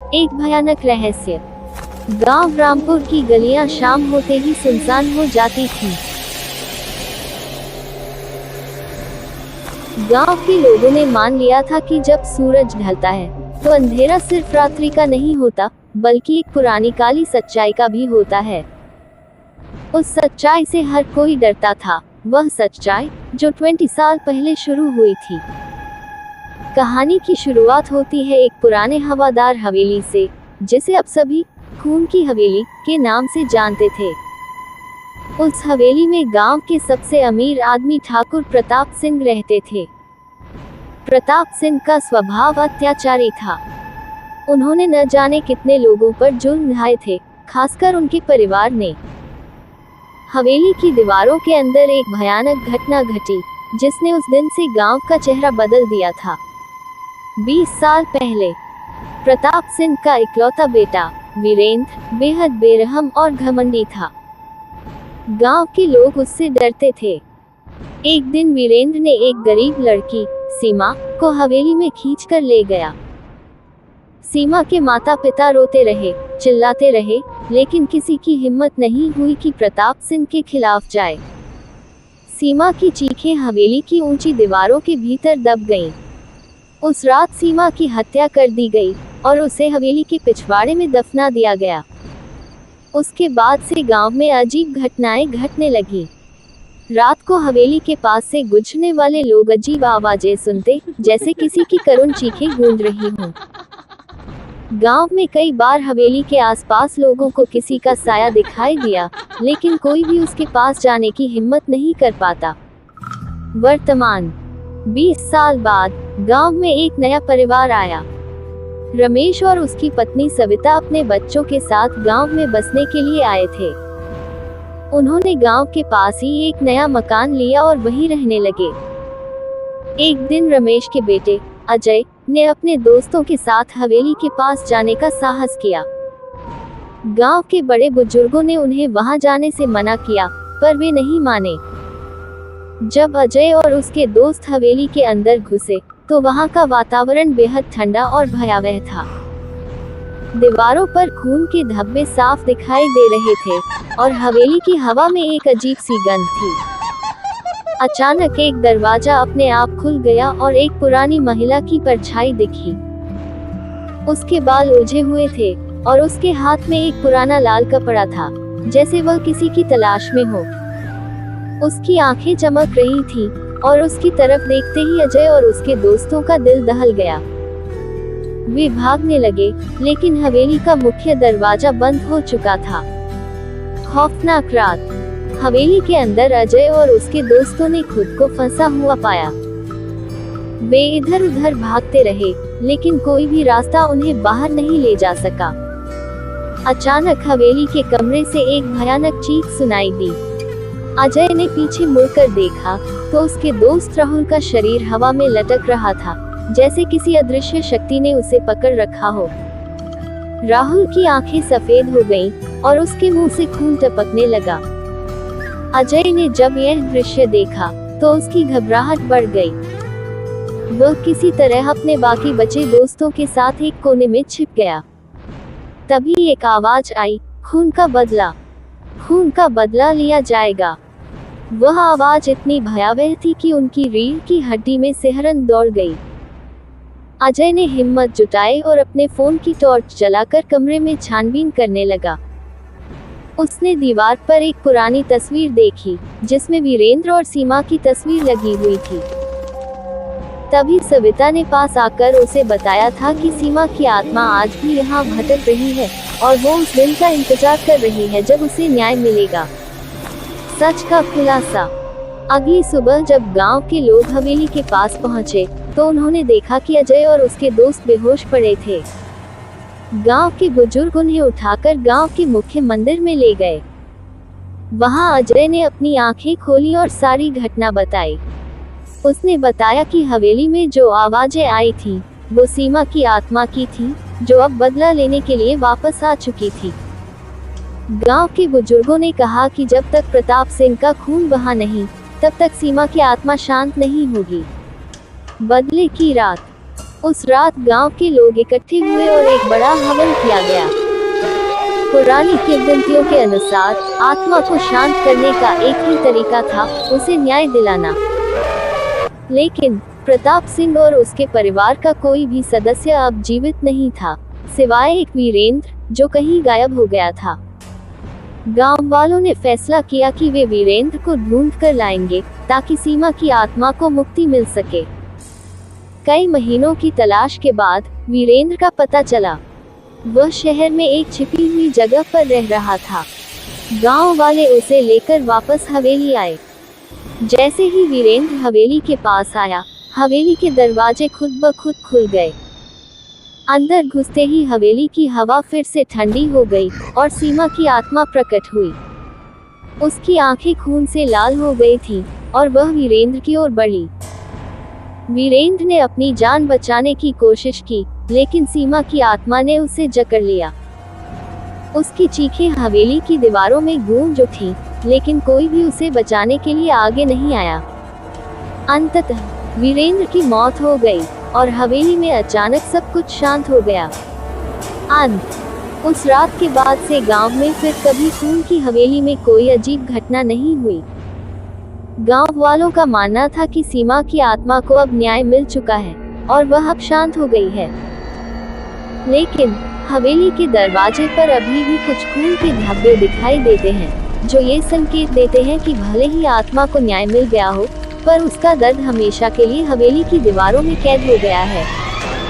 एक भयानक रहस्य। गांव रामपुर की गलियां शाम होते ही सुनसान हो जाती थीं। गांव के लोगों ने मान लिया था कि जब सूरज ढलता है तो अंधेरा सिर्फ रात्रि का नहीं होता, बल्कि एक पुरानी काली सच्चाई का भी होता है। उस सच्चाई से हर कोई डरता था, वह सच्चाई जो 20 साल पहले शुरू हुई थी। कहानी की शुरुआत होती है एक पुराने हवादार हवेली से, जिसे अब सभी खून की हवेली के नाम से जानते थे। उस हवेली में गांव के सबसे अमीर आदमी ठाकुर प्रताप सिंह रहते थे। प्रताप सिंह का स्वभाव अत्याचारी था। उन्होंने न जाने कितने लोगों पर जुल्म ढाए थे, खासकर उनके परिवार ने। हवेली की दीवारों के अंदर एक भयानक घटना घटी, जिसने उस दिन से गांव का चेहरा बदल दिया था। 20 साल पहले प्रताप सिंह का इकलौता बेटा वीरेंद्र बेहद बेरहम और घमंडी था। गांव के लोग उससे डरते थे। एक दिन वीरेंद्र ने एक गरीब लड़की सीमा को हवेली में खींचकर ले गया। सीमा के माता पिता रोते रहे, चिल्लाते रहे, लेकिन किसी की हिम्मत नहीं हुई कि प्रताप सिंह के खिलाफ जाए। सीमा की चीखें हवेली की ऊंची दीवारों के भीतर दब गईं। उस रात सीमा की हत्या कर दी गई और उसे हवेली के पिछवाड़े में दफना दिया गया। उसके बाद से गांव में अजीब घटनाएं घटने लगी। रात को हवेली के पास से गुजरने वाले लोग अजीब आवाजें सुनते, जैसे किसी की करुण चीखें गूंज रही हों। गांव में कई बार हवेली के आसपास लोगों को किसी का साया दिखाई दिया, लेकिन कोई भी उसके पास जाने की हिम्मत नहीं कर पाता। वर्तमान 20 साल बाद गांव में एक नया परिवार आया। रमेश और उसकी पत्नी सविता अपने बच्चों के साथ गांव में बसने के लिए आए थे। उन्होंने गांव के पास ही एक नया मकान लिया और वहीं रहने लगे। एक दिन रमेश के बेटे अजय ने अपने दोस्तों के साथ हवेली के पास जाने का साहस किया। गांव के बड़े बुजुर्गों ने उन्हें वहां जाने से मना किया, पर वे नहीं माने। जब अजय और उसके दोस्त हवेली के अंदर घुसे तो वहां का वातावरण बेहद ठंडा और भयावह था। दीवारों पर खून के धब्बे साफ दिखाई दे रहे थे और हवेली की हवा में एक अजीब सी गंध थी। अचानक एक दरवाजा अपने आप खुल गया और एक पुरानी महिला की परछाई दिखी। उसके बाल उलझे हुए थे और उसके हाथ में एक पुराना लाल कपड़ा था, जैसे वह किसी की तलाश में हो। उसकी आंखें चमक रही थीं और उसकी तरफ देखते ही अजय और उसके दोस्तों का दिल दहल गया। वे भागने लगे, लेकिन हवेली का मुख्य दरवाजा बंद हो चुका था। खौफनाक रात। हवेली के अंदर अजय और उसके दोस्तों ने खुद को फंसा हुआ पाया। वे इधर उधर भागते रहे, लेकिन कोई भी रास्ता उन्हें बाहर नहीं ले जा सका। अचानक हवेली के कमरे से एक भयानक चीख सुनाई दी। अजय ने पीछे मुड़कर देखा तो उसके दोस्त राहुल का शरीर हवा में लटक रहा था, जैसे किसी अदृश्य शक्ति ने उसे पकड़ रखा हो। राहुल की आंखें सफेद हो गईं और उसके मुंह से खून टपकने लगा। अजय ने जब यह दृश्य देखा तो उसकी घबराहट बढ़ गई। वह किसी तरह अपने बाकी बचे दोस्तों के साथ एक कोने में छिप गया। तभी एक आवाज आई, खून का बदला, खून का बदला लिया जाएगा। वह आवाज इतनी भयावह थी कि उनकी रीढ़ की हड्डी में सिहरन दौड़ गई। अजय ने हिम्मत जुटाई और अपने फोन की टॉर्च जलाकर कमरे में छानबीन करने लगा। उसने दीवार पर एक पुरानी तस्वीर देखी, जिसमें वीरेंद्र और सीमा की तस्वीर लगी हुई थी। तभी सविता ने पास आकर उसे बताया था कि सीमा की आत्मा आज भी यहाँ भटक रही है और वो उस दिन का इंतजार कर रही है जब उसे न्याय मिलेगा। सच का खुलासा। अगली सुबह जब गांव के लोग हवेली के पास पहुंचे तो उन्होंने देखा कि अजय और उसके दोस्त बेहोश पड़े थे। गांव के बुजुर्ग उन्हें उठाकर गांव के मुख्य मंदिर में ले गए। वहां अजय ने अपनी आंखें खोली और सारी घटना बताई। उसने बताया कि हवेली में जो आवाजें आई थी वो सीमा की आत्मा की थी, जो अब बदला लेने के लिए वापस आ चुकी थी। गांव के बुजुर्गों ने कहा कि जब तक प्रताप सिंह का खून बहा नहीं, तब तक सीमा की आत्मा शांत नहीं होगी। बदले की रात। उस रात गांव के लोग इकट्ठे हुए और एक बड़ा हवन किया गया। पुरानी किंवदंतियों के अनुसार आत्मा को शांत करने का एक ही तरीका था, उसे न्याय दिलाना। लेकिन प्रताप सिंह और उसके परिवार का कोई भी सदस्य अब जीवित नहीं था, सिवाय एक वीरेंद्र जो कहीं गायब हो गया था। गांव वालों ने फैसला किया कि वे वीरेंद्र को ढूंढ कर लाएंगे ताकि सीमा की आत्मा को मुक्ति मिल सके। कई महीनों की तलाश के बाद वीरेंद्र का पता चला। वह शहर में एक छिपी हुई जगह पर रह रहा था। गांव वाले उसे लेकर वापस हवेली आए। जैसे ही वीरेंद्र हवेली के पास आया, हवेली के दरवाजे खुद ब खुद खुल गए। अंदर घुसते ही हवेली की हवा फिर से ठंडी हो गई और सीमा की आत्मा प्रकट हुई। उसकी आंखें खून से लाल हो गई थीं और वह वीरेंद्र की ओर बढ़ी। वीरेंद्र ने अपनी जान बचाने की कोशिश की, लेकिन सीमा की आत्मा ने उसे जकड़ लिया। उसकी चीखें हवेली की दीवारों में गूंज उठी, लेकिन कोई भी उसे बचाने के लिए आगे नहीं आया। अंततः वीरेंद्र की मौत हो गई और हवेली में अचानक सब कुछ शांत हो गया। अंत। उस रात के बाद से गांव में फिर कभी खून की हवेली में कोई अजीब घटना नहीं हुई। गांव वालों का मानना था कि सीमा की आत्मा को अब न्याय मिल चुका है और वह अब शांत हो गई है। लेकिन हवेली के दरवाजे पर अभी भी कुछ खून के धब्बे दिखाई देते हैं, जो ये संकेत देते हैं कि भले ही आत्मा को न्याय मिल गया हो, पर उसका दर्द हमेशा के लिए हवेली की दीवारों में कैद हो गया है।